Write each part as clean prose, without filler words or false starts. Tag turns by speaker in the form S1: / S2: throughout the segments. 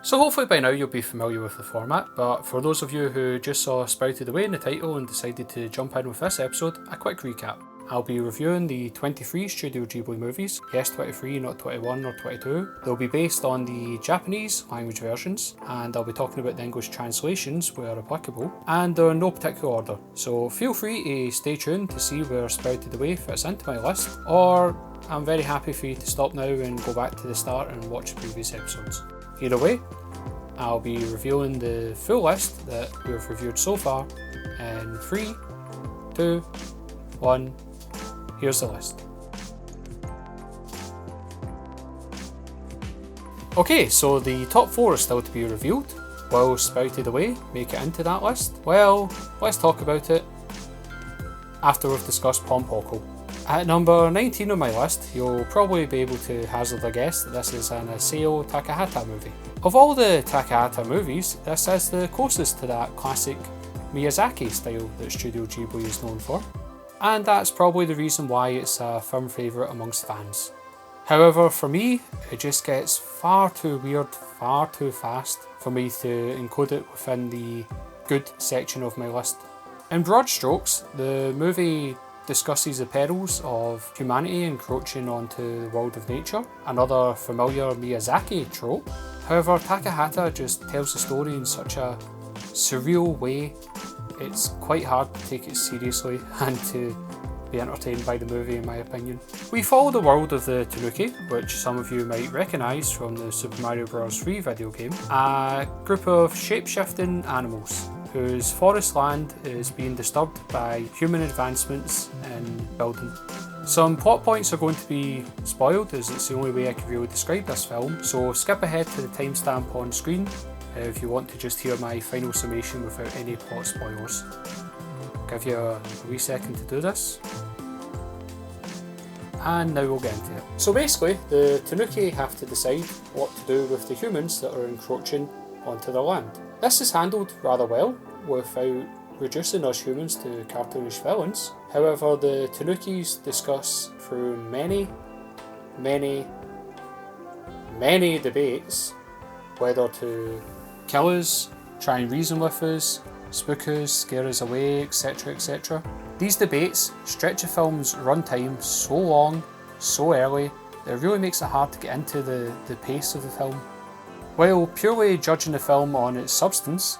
S1: So hopefully by now you'll be familiar with the format, but for those of you who just saw Sprouted Away in the title and decided to jump in with this episode, a quick recap. I'll be reviewing the 23 Studio Ghibli movies, yes 23, not 21 or 22. They'll be based on the Japanese language versions, and I'll be talking about the English translations where applicable, and they're in no particular order. So feel free to stay tuned to see where Sprouted Away fits into my list, or I'm very happy for you to stop now and go back to the start and watch previous episodes. Either way, I'll be revealing the full list that we've reviewed so far in 3, 2, 1, here's the list. Okay, so the top 4 are still to be revealed. Will Sprouted Away make it into that list? Well, let's talk about it after we've discussed Pom Poko. At number 19 on my list, you'll probably be able to hazard a guess that this is an Isao Takahata movie. Of all the Takahata movies, this is the closest to that classic Miyazaki style that Studio Ghibli is known for, and that's probably the reason why it's a firm favourite amongst fans. However, for me, it just gets far too weird, far too fast for me to include it within the good section of my list. In broad strokes, the movie discusses the perils of humanity encroaching onto the world of nature, another familiar Miyazaki trope. However, Takahata just tells the story in such a surreal way, it's quite hard to take it seriously and to be entertained by the movie in my opinion. We follow the world of the Tanuki, which some of you might recognise from the Super Mario Bros. 3 video game, a group of shape-shifting animals whose forest land is being disturbed by human advancements in building. Some plot points are going to be spoiled, as it's the only way I can really describe this film, so skip ahead to the timestamp on screen if you want to just hear my final summation without any plot spoilers. I'll give you a wee second to do this. And now we'll get into it. So basically, the Tanuki have to decide what to do with the humans that are encroaching onto their land. This is handled rather well, without reducing us humans to cartoonish villains. However, the Tanukis discuss through many debates whether to kill us, try and reason with us, spook us, scare us away, etc, etc. These debates stretch a film's runtime so long, so early, that it really makes it hard to get into the pace of the film. While purely judging the film on its substance,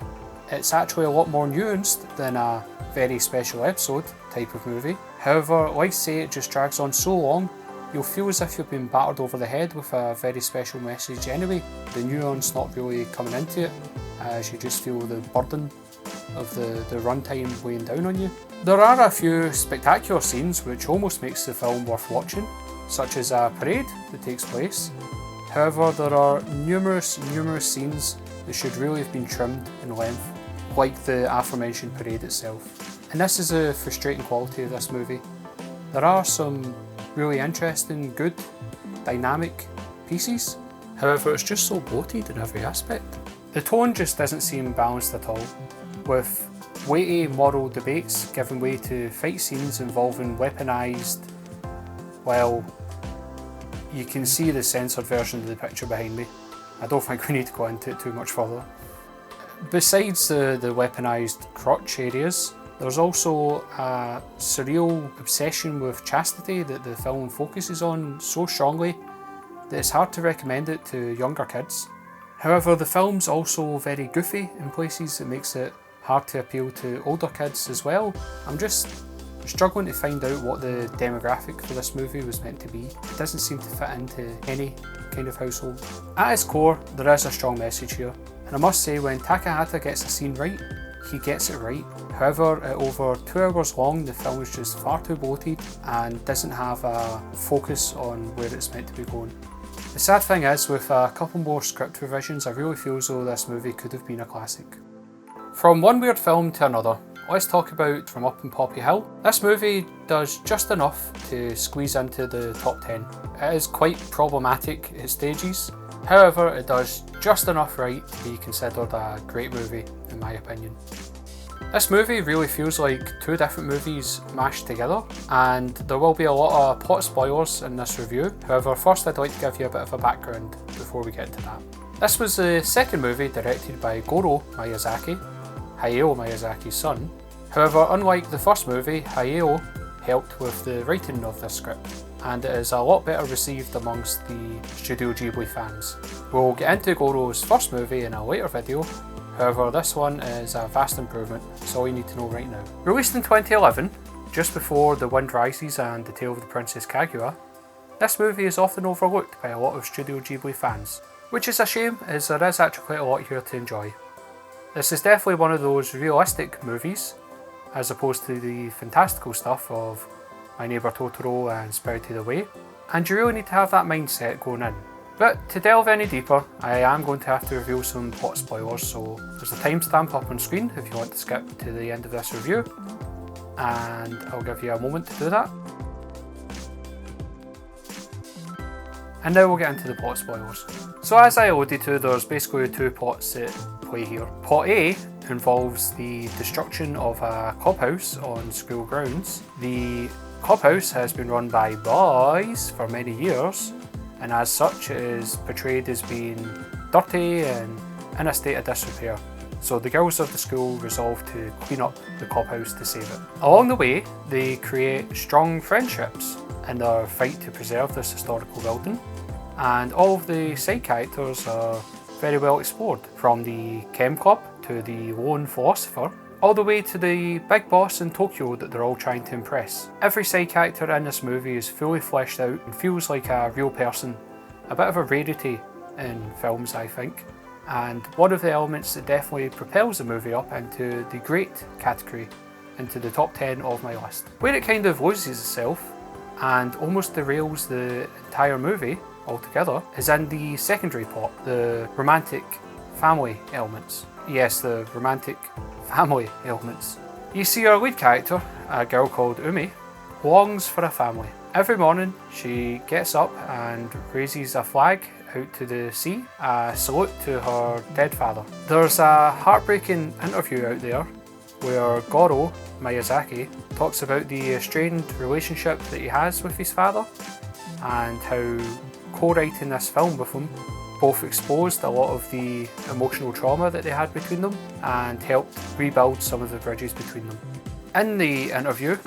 S1: it's actually a lot more nuanced than a very special episode type of movie. However, like I say, it just drags on so long, you'll feel as if you've been battered over the head with a very special message anyway. The nuance not really coming into it, as you just feel the burden of the runtime weighing down on you. There are a few spectacular scenes which almost makes the film worth watching, such as a parade that takes place. However, there are numerous scenes that should really have been trimmed in length, like the aforementioned parade itself. And this is a frustrating quality of this movie. There are some really interesting, good, dynamic pieces, however it's just so bloated in every aspect. The tone just doesn't seem balanced at all, with weighty moral debates giving way to fight scenes involving weaponised, well, you can see the censored version of the picture behind me. I don't think we need to go into it too much further. Besides the weaponised crotch areas, there's also a surreal obsession with chastity that the film focuses on so strongly that it's hard to recommend it to younger kids. However, the film's also very goofy in places that makes it hard to appeal to older kids as well. I'm just struggling to find out what the demographic for this movie was meant to be. It doesn't seem to fit into any kind of household. At its core, there is a strong message here, and I must say when Takahata gets a scene right, he gets it right. However, at over 2 hours long, the film is just far too bloated and doesn't have a focus on where it's meant to be going. The sad thing is, with a couple more script revisions, I really feel as though this movie could have been a classic. From one weird film to another, let's talk about From Up in Poppy Hill. This movie does just enough to squeeze into the top 10. It is quite problematic at stages, however it does just enough right to be considered a great movie in my opinion. This movie really feels like 2 different movies mashed together, and there will be a lot of plot spoilers in this review. However, first I'd like to give you a bit of a background before we get to that. This was the second movie directed by Goro Miyazaki, Hayao Miyazaki's son. However, unlike the first movie, Hayao helped with the writing of this script, and it is a lot better received amongst the Studio Ghibli fans. We'll get into Goro's first movie in a later video, however this one is a vast improvement, that's all you need to know right now. Released in 2011, just before The Wind Rises and The Tale of the Princess Kaguya, this movie is often overlooked by a lot of Studio Ghibli fans, which is a shame as there is actually quite a lot here to enjoy. This is definitely one of those realistic movies, as opposed to the fantastical stuff of My Neighbour Totoro and Spirited Away, and you really need to have that mindset going in. But to delve any deeper, I am going to have to reveal some plot spoilers, so there's a timestamp up on screen if you want to skip to the end of this review, and I'll give you a moment to do that. And now we'll get into the plot spoilers. So as I alluded to, there's basically two plots at play here. Plot A involves the destruction of a clubhouse on school grounds. The clubhouse has been run by boys for many years, and as such it is portrayed as being dirty and in a state of disrepair. So the girls of the school resolve to clean up the clubhouse to save it. Along the way, they create strong friendships in their fight to preserve this historical building, and all of the side characters are very well explored, from the chem club to the lone philosopher, all the way to the big boss in Tokyo that they're all trying to impress. Every side character in this movie is fully fleshed out and feels like a real person, a bit of a rarity in films I think, and one of the elements that definitely propels the movie up into the great category, into the top 10 of my list. Where it kind of loses itself and almost derails the entire movie altogether is in the secondary plot, the romantic family elements. Yes, the romantic family elements. You see our lead character, a girl called Umi, longs for a family. Every morning she gets up and raises a flag out to the sea, a salute to her dead father. There's a heartbreaking interview out there where Goro Miyazaki talks about the strained relationship that he has with his father, and how co-writing this film with him both exposed a lot of the emotional trauma that they had between them and helped rebuild some of the bridges between them. In the interview,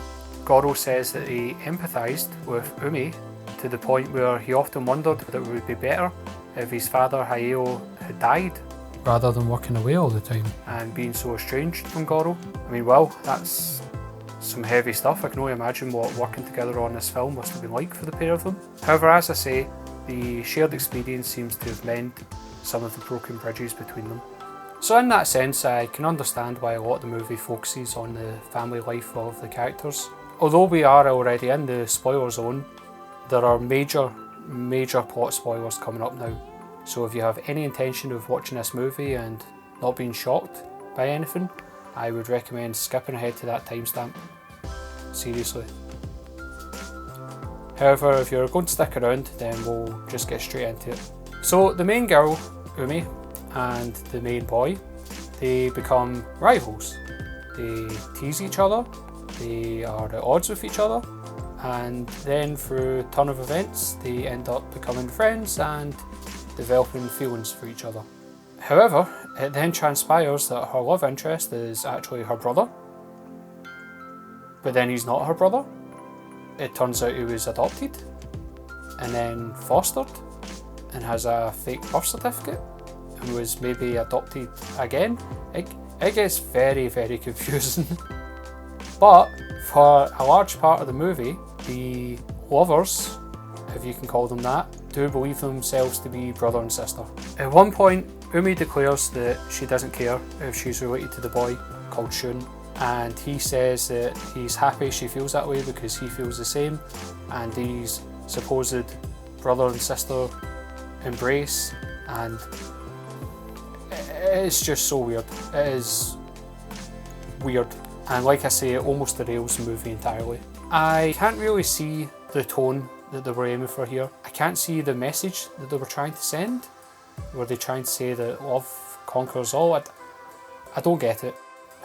S1: Goro says that he empathised with Umi to the point where he often wondered that it would be better if his father Hayao had died rather than working away all the time and being so estranged from Goro. I mean, well, that's some heavy stuff. I can only imagine what working together on this film must have been like for the pair of them. However, as I say, the shared experience seems to have mended some of the broken bridges between them. So in that sense, I can understand why a lot of the movie focuses on the family life of the characters. Although we are already in the spoiler zone, there are major plot spoilers coming up now. So if you have any intention of watching this movie and not being shocked by anything, I would recommend skipping ahead to that timestamp. Seriously. However, if you're going to stick around, then we'll just get straight into it. So the main girl, Umi, and the main boy, they become rivals. They tease each other, they are at odds with each other, and then through a turn of events, they end up becoming friends and developing feelings for each other. However, it then transpires that her love interest is actually her brother, but then he's not her brother. It turns out he was adopted and then fostered and has a fake birth certificate and was maybe adopted again. It gets very confusing. But for a large part of the movie, the lovers, if you can call them that, do believe themselves to be brother and sister. At one point, Umi declares that she doesn't care if she's related to the boy called Shun, and he says that he's happy she feels that way because he feels the same, and these supposed brother and sister embrace, and it's just so weird. It is weird, and like I say, it almost derails the movie entirely. I can't really see the tone that they were aiming for here. I can't see the message that they were trying to send. Were they trying to say that love conquers all? I don't get it.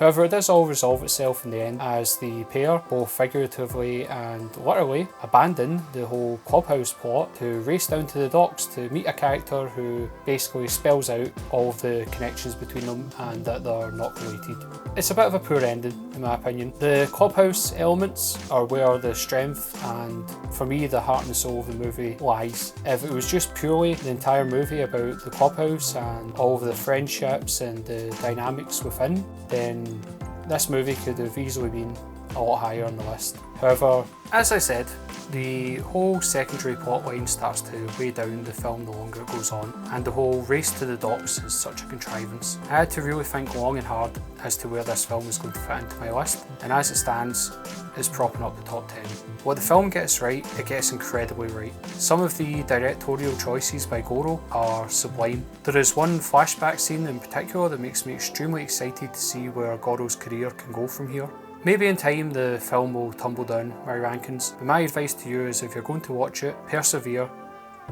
S1: However, it does all resolve itself in the end as the pair, both figuratively and literally, abandon the whole clubhouse plot to race down to the docks to meet a character who basically spells out all of the connections between them and that they're not related. It's a bit of a poor ending in my opinion. The clubhouse elements are where the strength and, for me, the heart and soul of the movie lies. If it was just purely the entire movie about the clubhouse and all of the friendships and the dynamics within, then this movie could have easily been a lot higher on the list. However, as I said, the whole secondary plotline starts to weigh down the film the longer it goes on, and the whole race to the docks is such a contrivance. I had to really think long and hard as to where this film was going to fit into my list, and as it stands, it's propping up the top 10. What the film gets right, it gets incredibly right. Some of the directorial choices by Goro are sublime. There is one flashback scene in particular that makes me extremely excited to see where Goro's career can go from here. Maybe in time the film will tumble down my rankings, but my advice to you is if you're going to watch it, persevere,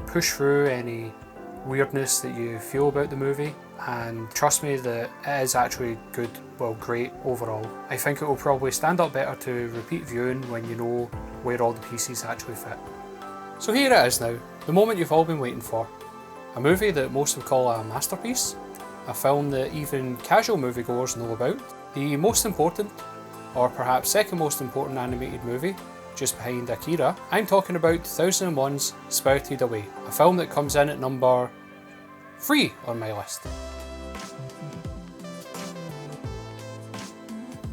S1: push through any weirdness that you feel about the movie, and trust me that it is actually good, well, great overall. I think it will probably stand up better to repeat viewing when you know where all the pieces actually fit. So here it is now, the moment you've all been waiting for. A movie that most would call a masterpiece, a film that even casual moviegoers know about, the most important, or perhaps second most important animated movie, just behind Akira. I'm talking about 2001's Spirited Away, a film that comes in at number 3 on my list.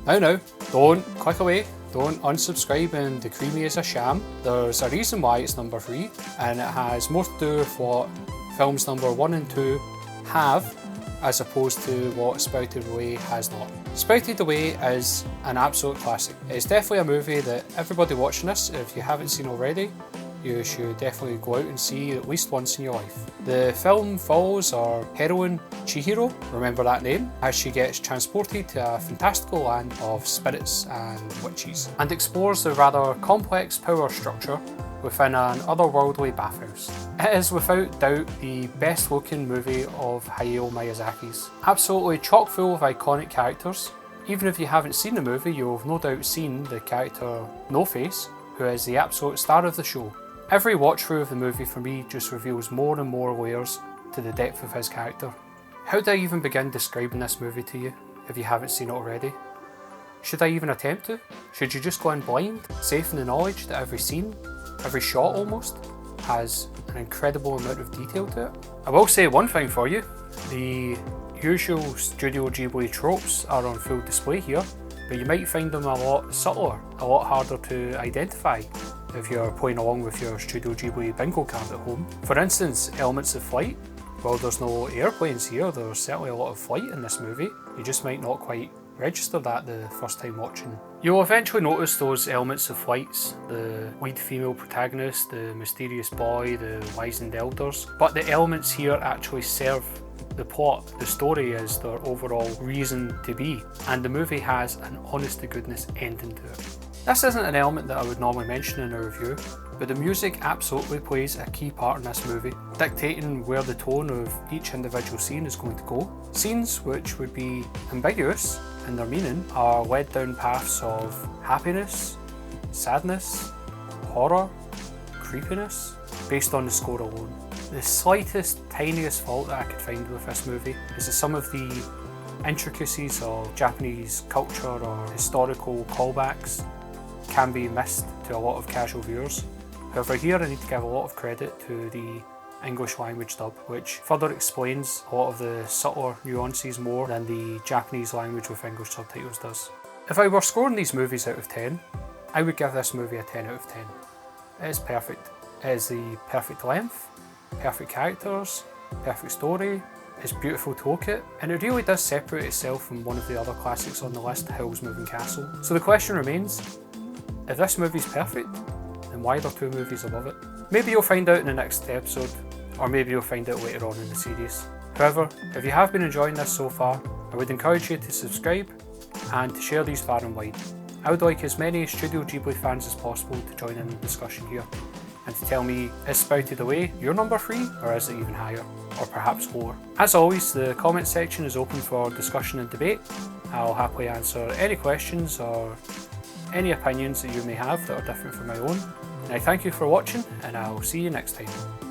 S1: Now, don't click away, don't unsubscribe and decree me as a sham. There's a reason why it's number 3, and it has more to do with what films number 1 and 2 have, as opposed to what Spirited Away has not. Spirited Away is an absolute classic. It's definitely a movie that everybody watching this, if you haven't seen already, you should definitely go out and see at least once in your life. The film follows our heroine Chihiro, remember that name, as she gets transported to a fantastical land of spirits and witches, and explores the rather complex power structure within an otherworldly bathhouse. It is without doubt the best looking movie of Hayao Miyazaki's. Absolutely chock full of iconic characters. Even if you haven't seen the movie, you'll have no doubt seen the character No Face, who is the absolute star of the show. Every watch through of the movie for me just reveals more and more layers to the depth of his character. How do I even begin describing this movie to you if you haven't seen it already? Should I even attempt to? Should you just go in blind, safe in the knowledge that every scene, every shot almost, has an incredible amount of detail to it? I will say one thing for you, the usual Studio Ghibli tropes are on full display here, but you might find them a lot subtler, a lot harder to identify if you're playing along with your Studio Ghibli bingo card at home. For instance, elements of flight. Well, there's no airplanes here, there's certainly a lot of flight in this movie. You just might not quite register that the first time watching. You'll eventually notice those elements of flights, the lead female protagonist, the mysterious boy, the wizened elders, but the elements here actually serve the plot. The story is their overall reason to be, and the movie has an honest to goodness ending to it. This isn't an element that I would normally mention in a review, but the music absolutely plays a key part in this movie, dictating where the tone of each individual scene is going to go. Scenes which would be ambiguous in their meaning are led down paths of happiness, sadness, horror, creepiness, based on the score alone. The slightest, tiniest fault that I could find with this movie is that some of the intricacies of Japanese culture or historical callbacks can be missed to a lot of casual viewers. However, here I need to give a lot of credit to the English language dub, which further explains a lot of the subtler nuances more than the Japanese language with English subtitles does. If I were scoring these movies out of 10, I would give this movie a 10 out of 10. It is perfect. It is the perfect length, perfect characters, perfect story, it's beautiful to look at, and it really does separate itself from one of the other classics on the list, Howl's Moving Castle. So the question remains, if this movie's perfect, then why are there 2 movies above it? Maybe you'll find out in the next episode, or maybe you'll find out later on in the series. However, if you have been enjoying this so far, I would encourage you to subscribe and to share these far and wide. I would like as many Studio Ghibli fans as possible to join in the discussion here, and to tell me, is Spirited Away your number 3, or is it even higher, or perhaps lower? As always, the comment section is open for discussion and debate, I'll happily answer any questions or any opinions that you may have that are different from my own. And I thank you for watching, and I'll see you next time.